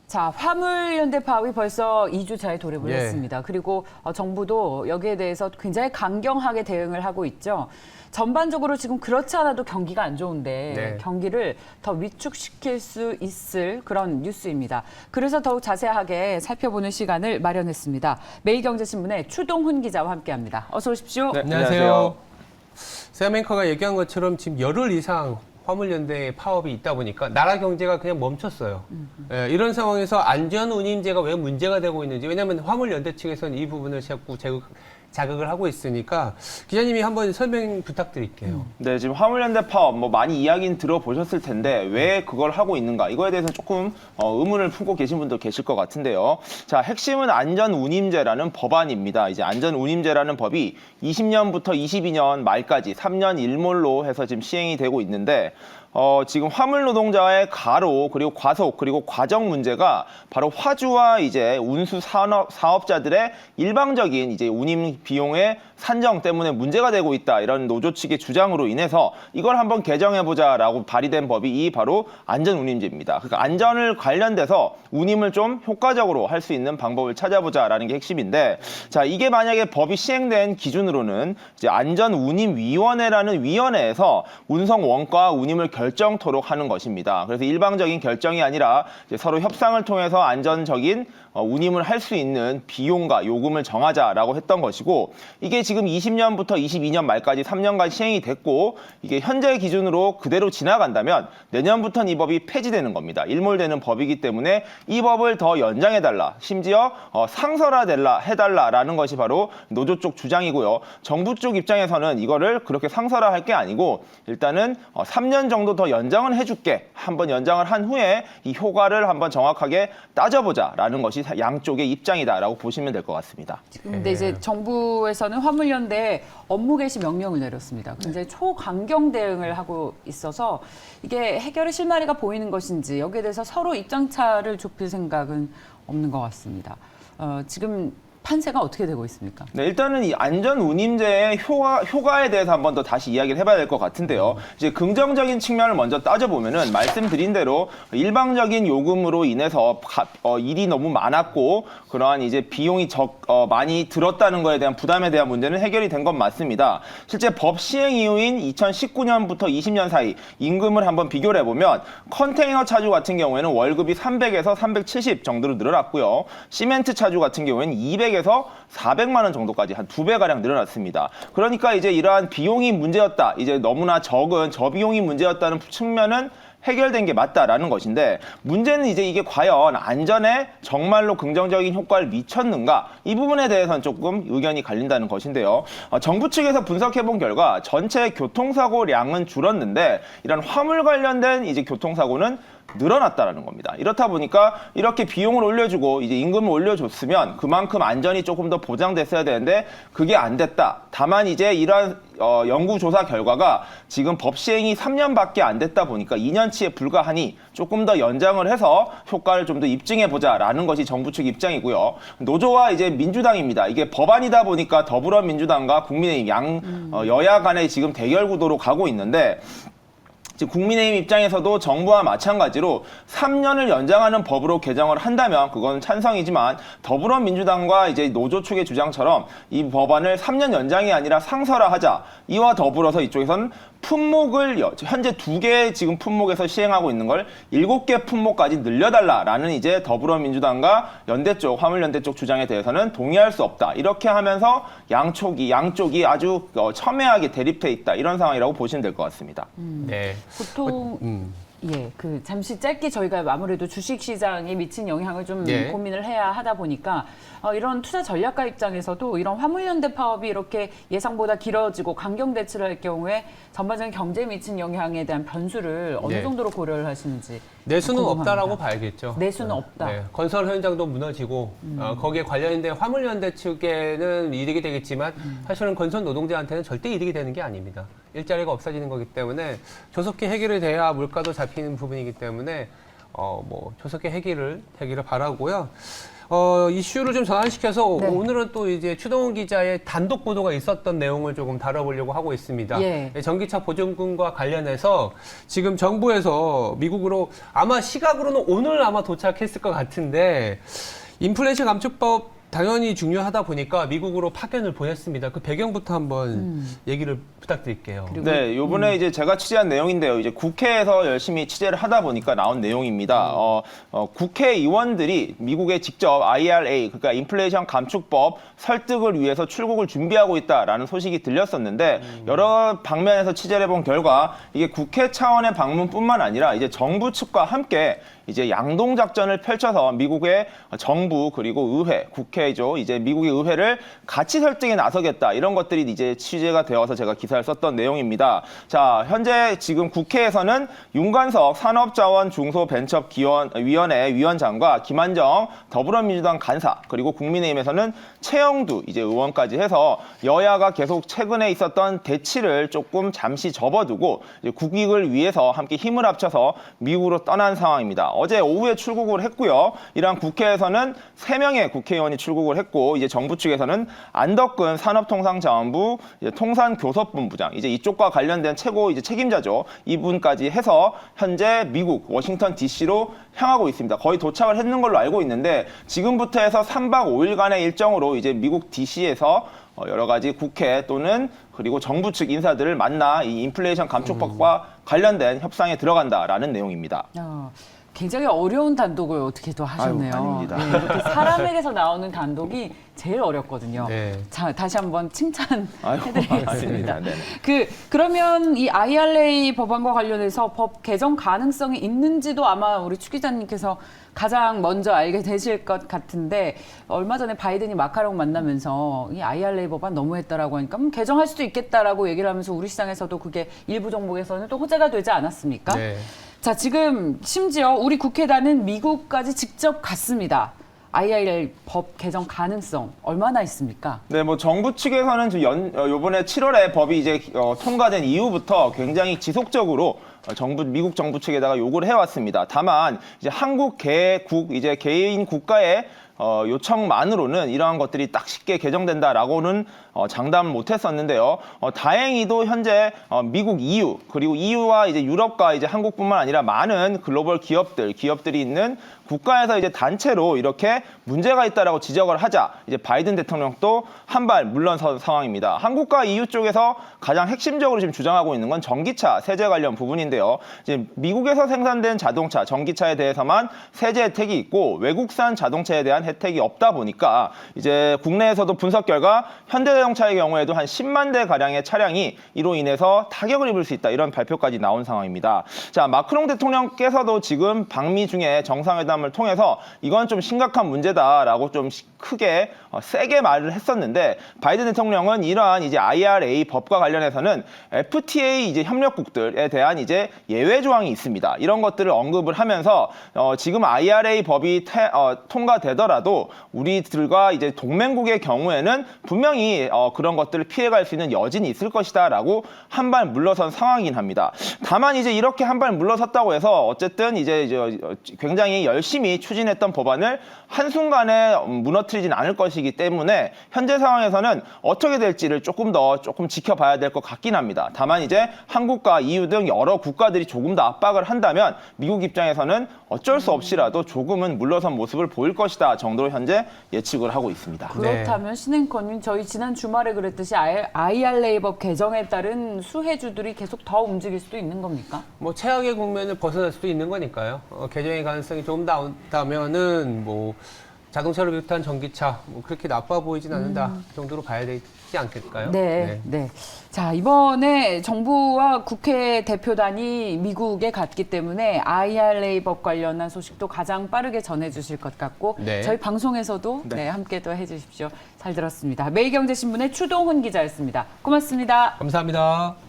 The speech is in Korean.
자, 화물연대 파업이 벌써 2주차에 돌입을 했습니다. 그리고 정부도 여기에 대해서 굉장히 강경하게 대응을 하고 있죠. 전반적으로 지금 그렇지 않아도 경기가 안 좋은데 경기를 더 위축시킬 수 있을 그런 뉴스입니다. 그래서 더욱 자세하게 살펴보는 시간을 마련했습니다. 매일경제신문의 추동훈 기자와 함께합니다. 어서 오십시오. 네, 안녕하세요. 세아 앵커가 얘기한 것처럼 지금 열흘 이상 화물연대 파업이 있다 보니까 나라 경제가 그냥 멈췄어요. 이런 상황에서 안전운임제가 왜 문제가 되고 있는지, 왜냐하면 화물연대 측에서는 이 부분을 자꾸 자극을 하고 있으니까 기자님이 한번 설명 부탁드릴게요. 네, 지금 화물연대 파업 많이 이야기는 들어보셨을 텐데 왜 그걸 하고 있는가, 이거에 대해서 조금 의문을 품고 계신 분도 계실 것 같은데요. 자, 핵심은 안전운임제라는 법안입니다. 이제 안전운임제라는 법이 20년부터 22년 말까지 3년 일몰로 해서 지금 시행이 되고 있는데, 지금 화물 노동자의 가로, 그리고 과속, 그리고 과정 문제가 바로 화주와 이제 운수 사업자들의 일방적인 이제 운임 비용의 산정 때문에 문제가 되고 있다, 이런 노조 측의 주장으로 인해서 이걸 한번 개정해보자라고 발의된 법이 이 바로 안전운임제입니다. 그러니까 안전을 관련돼서 운임을 좀 효과적으로 할 수 있는 방법을 찾아보자라는 게 핵심인데, 자, 이게 만약에 법이 시행된 기준으로는 이제 안전운임위원회라는 위원회에서 운송 원가 운임을 결정토록 하는 것입니다. 그래서 일방적인 결정이 아니라 이제 서로 협상을 통해서 안전적인 운임을 할 수 있는 비용과 요금을 정하자라고 했던 것이고, 이게 지금 20년부터 22년 말까지 3년간 시행이 됐고, 이게 현재 기준으로 그대로 지나간다면 내년부터는 이 법이 폐지되는 겁니다. 일몰되는 법이기 때문에 이 법을 더 연장해달라, 심지어 상설화해달라라는 것이 바로 노조 쪽 주장이고요. 정부 쪽 입장에서는 이거를 그렇게 상설화할 게 아니고 일단은 3년 정도 더 연장을 해줄게, 한번 연장을 한 후에 이 효과를 한번 정확하게 따져보자라는 것이 양쪽의 입장이다라고 보시면 될 것 같습니다. 근데 이제 정부에서는 화물연대에 업무 개시 명령을 내렸습니다. 굉장히 초강경 대응을 하고 있어서 이게 해결의 실마리가 보이는 것인지 여기에 대해서 서로 입장차를 좁힐 생각은 없는 것 같습니다. 지금 판세가 어떻게 되고 있습니까? 네, 일단은 이 안전운임제의 효과에 대해서 한번 더 다시 이야기를 해봐야 될 것 같은데요. 이제 긍정적인 측면을 먼저 따져보면은 말씀드린 대로 일방적인 요금으로 인해서 일이 너무 많았고 그러한 이제 비용이 많이 들었다는 거에 대한 부담에 대한 문제는 해결이 된 건 맞습니다. 실제 법 시행 이후인 2019년부터 20년 사이 임금을 한번 비교를 해보면 컨테이너 차주 같은 경우에는 월급이 300에서 370 정도로 늘어났고요. 시멘트 차주 같은 경우에는 200에서 400만 원 정도까지 한 2배가량 늘어났습니다. 그러니까 이제 이러한 비용이 문제였다, 이제 너무나 적은 저비용이 문제였다는 측면은 해결된 게 맞다라는 것인데, 문제는 이제 이게 과연 안전에 정말로 긍정적인 효과를 미쳤는가, 이 부분에 대해서는 조금 의견이 갈린다는 것인데요. 정부 측에서 분석해본 결과 전체 교통사고량은 줄었는데 이런 화물 관련된 이제 교통사고는 늘어났다라는 겁니다. 이렇다 보니까 이렇게 비용을 올려주고 이제 임금을 올려줬으면 그만큼 안전이 조금 더 보장됐어야 되는데 그게 안 됐다. 다만 이제 이러한 연구조사 결과가 지금 법 시행이 3년밖에 안 됐다 보니까 2년치에 불과하니 조금 더 연장을 해서 효과를 좀 더 입증해보자라는 것이 정부 측 입장이고요. 노조와 이제 민주당입니다. 이게 법안이다 보니까 더불어민주당과 국민의힘 여야 간에 지금 대결 구도로 가고 있는데, 지금 국민의힘 입장에서도 정부와 마찬가지로 3년을 연장하는 법으로 개정을 한다면 그건 찬성이지만, 더불어민주당과 이제 노조 측의 주장처럼 이 법안을 3년 연장이 아니라 상설화하자, 이와 더불어서 이쪽에서는 품목을 현재 2개의 지금 품목에서 시행하고 있는 걸 7개 품목까지 늘려달라라는 이제 더불어민주당과 연대 쪽, 화물연대 쪽 주장에 대해서는 동의할 수 없다, 이렇게 하면서 양쪽이 아주 첨예하게 대립돼 있다, 이런 상황이라고 보시면 될 것 같습니다. 네. 보통 잠시 짧게 저희가 아무래도 주식시장에 미친 영향을 좀 고민을 해야 하다 보니까 이런 투자 전략가 입장에서도 이런 화물연대 파업이 이렇게 예상보다 길어지고 강경 대치를 할 경우에 전반적인 경제에 미친 영향에 대한 변수를 어느 정도로 고려를 하시는지 내수는 궁금합니다. 없다라고 봐야겠죠. 내수는 없다. 네. 건설 현장도 무너지고 거기에 관련된 화물연대 측에는 이득이 되겠지만 사실은 건설 노동자한테는 절대 이득이 되는 게 아닙니다. 일자리가 없어지는 거기 때문에 조속히 해결이 돼야 물가도 잡히는 부분이기 때문에 조속히 해결을 바라고요. 이슈를 좀 전환시켜서 네. 오늘은 또 이제 추동훈 기자의 단독 보도가 있었던 내용을 조금 다뤄보려고 하고 있습니다. 예. 전기차 보증금과 관련해서 지금 정부에서 미국으로 아마 시각으로는 오늘 아마 도착했을 것 같은데 인플레이션 감축법 당연히 중요하다 보니까 미국으로 파견을 보냈습니다. 그 배경부터 한번 얘기를 부탁드릴게요. 네, 요번에 이제 제가 취재한 내용인데요. 이제 국회에서 열심히 취재를 하다 보니까 나온 내용입니다. 국회의원들이 미국에 직접 IRA, 그러니까 인플레이션 감축법 설득을 위해서 출국을 준비하고 있다라는 소식이 들렸었는데 여러 방면에서 취재를 해본 결과 이게 국회 차원의 방문뿐만 아니라 이제 정부 측과 함께 이제 양동 작전을 펼쳐서 미국의 정부 그리고 의회, 국회죠. 이제 미국의 의회를 같이 설득에 나서겠다. 이런 것들이 이제 취재가 되어서 제가 기사를 썼던 내용입니다. 자, 현재 지금 국회에서는 윤관석 산업자원중소벤처위원회 위원장과 김한정 더불어민주당 간사 그리고 국민의힘에서는 최영두 이제 의원까지 해서 여야가 계속 최근에 있었던 대치를 조금 잠시 접어두고 이제 국익을 위해서 함께 힘을 합쳐서 미국으로 떠난 상황입니다. 어제 오후에 출국을 했고요. 이랑 국회에서는 3명의 국회의원이 출국을 했고 이제 정부 측에서는 안덕근 산업통상자원부 통산교섭본부장 이제 이쪽과 관련된 최고 이제 책임자죠. 이분까지 해서 현재 미국 워싱턴 DC로 향하고 있습니다. 거의 도착을 했는 걸로 알고 있는데 지금부터 해서 3박 5일간의 일정으로 이제 미국 DC에서 여러 가지 국회 또는 그리고 정부 측 인사들을 만나 이 인플레이션 감축법과 관련된 협상에 들어간다라는 내용입니다. 굉장히 어려운 단독을 어떻게 또 하셨네요. 아유, 아닙니다. 네, 이렇게 사람에게서 나오는 단독이 제일 어렵거든요. 네. 자, 다시 한번 칭찬해드리겠습니다. 네. 그러면 이 IRA 법안과 관련해서 법 개정 가능성이 있는지도 아마 우리 추 기자님께서 가장 먼저 알게 되실 것 같은데 얼마 전에 바이든이 마카롱 만나면서 이 IRA 법안 너무했다라고 하니까 개정할 수도 있겠다라고 얘기를 하면서 우리 시장에서도 그게 일부 종목에서는 또 호재가 되지 않았습니까? 네. 자, 지금 심지어 우리 국회단은 미국까지 직접 갔습니다. IRA 법 개정 가능성 얼마나 있습니까? 네, 뭐 정부 측에서는 요번에 7월에 법이 이제 통과된 이후부터 굉장히 지속적으로 미국 정부 측에다가 요구를 해왔습니다. 다만 이제 한국 이제 개인 국가의 요청만으로는 이러한 것들이 딱 쉽게 개정된다라고는 장담을 못했었는데요. 다행히도 현재 미국 EU 그리고 EU와 이제 유럽과 이제 한국뿐만 아니라 많은 글로벌 기업들이 있는 국가에서 이제 단체로 이렇게 문제가 있다라고 지적을 하자 이제 바이든 대통령도 한 발 물러선 상황입니다. 한국과 EU 쪽에서 가장 핵심적으로 지금 주장하고 있는 건 전기차 세제 관련 부분인데요. 이제 미국에서 생산된 자동차, 전기차에 대해서만 세제 혜택이 있고 외국산 자동차에 대한 혜택이 없다 보니까 이제 국내에서도 분석 결과 현대자동차의 경우에도 한 10만 대 가량의 차량이 이로 인해서 타격을 입을 수 있다 이런 발표까지 나온 상황입니다. 자, 마크롱 대통령께서도 지금 방미 중에 정상회담을 통해서 이건 좀 심각한 문제다라고 좀 크게 세게 말을 했었는데 바이든 대통령은 이러한 이제 IRA 법과 관련해서는 FTA 이제 협력국들에 대한 이제 예외 조항이 있습니다. 이런 것들을 언급을 하면서 지금 IRA 법이 통과되더라도 우리들과 이제 동맹국의 경우에는 분명히 그런 것들을 피해갈 수 있는 여진이 있을 것이다라고 한 발 물러선 상황이긴 합니다. 다만 이제 이렇게 한 발 물러섰다고 해서 어쨌든 이제 굉장히 열심히 추진했던 법안을 한순간에 무너뜨리진 않을 것이기 때문에 현재 상황에서는 어떻게 될지를 조금 지켜봐야 될 것 같긴 합니다. 다만 이제 한국과 EU 등 여러 국가들이 조금 더 압박을 한다면 미국 입장에서는 어쩔 수 없이라도 조금은 물러선 모습을 보일 것이다 정도로 현재 예측을 하고 있습니다. 그렇다면 신앵커님 저희 지난 주말에 그랬듯이 IRA 법 개정에 따른 수혜주들이 계속 더 움직일 수도 있는 겁니까? 뭐 최악의 국면을 벗어날 수도 있는 거니까요. 개정의 가능성이 조금 나온다면은 뭐 자동차를 비롯한 전기차 뭐 그렇게 나빠 보이진 않는다 정도로 봐야 되지 않겠을까요? 네. 자, 이번에 정부와 국회 대표단이 미국에 갔기 때문에 IRA 법 관련한 소식도 가장 빠르게 전해주실 것 같고 네. 저희 방송에서도 함께 또 해주십시오. 잘 들었습니다. 매일경제신문의 추동훈 기자였습니다. 고맙습니다. 감사합니다.